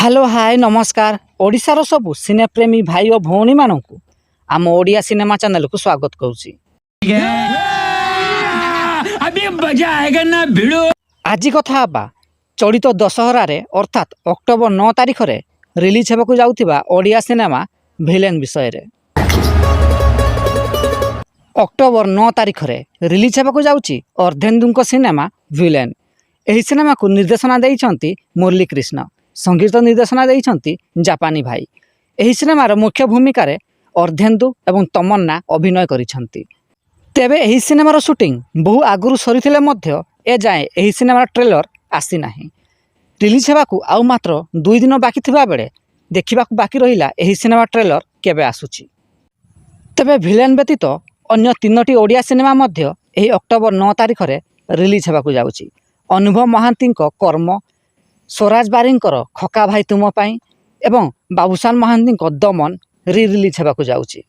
Hello hi नमस्कार ओडिशार सबु सिनेप्रेमी भाई और भौणी मानू आम ओडिया सिनेमा चैनल को स्वागत करुच्ची। अभी मजा आएगा ना भिड़ो। आज कथा बा चलित दशहरा रे अर्थात अक्टोबर 9 तारिख रे रिलीज होगा जाउथिबा ओडिया सिनेमा भिलेन विषय रे। अक्टोबर 9 तारिख रे रिलीज होगा जाउची अर्धेन्दु सिनेमा भिलेन। एही सिनेमा को निर्देशना देइछंती मुरली कृष्ण, संगीत निर्देशना देइछंती जापानी भाई। एही सिनेमार मुख्य भूमिका रे अर्धेन्दु एवं तमन्ना अभिनय करिछंती। तेबे एही सिनेमार शूटिंग बहु आगुरु सरीथिले मध्य ए जाए एही सिनेमार ट्रेलर आसी नाही। रिलीज हेबाकू आउ मात्र 2 दिन बाकी थिबा बेले देखिबाकू बाकी रहिला एही सिनेमा ट्रेलर केबे आसुची। तेबे भिलेन व्यतीत अन्य 3टी ओडिया सिनेमा मध्य एही अक्टोबर 9 तारिख रे रिलीज हेबाकू जाउची। अनुभव महांती कर्म, स्वराज बारिंकर खका भाई तुम पाई एवं बाबूशान महांती दमन रिलीज होगा जाउची।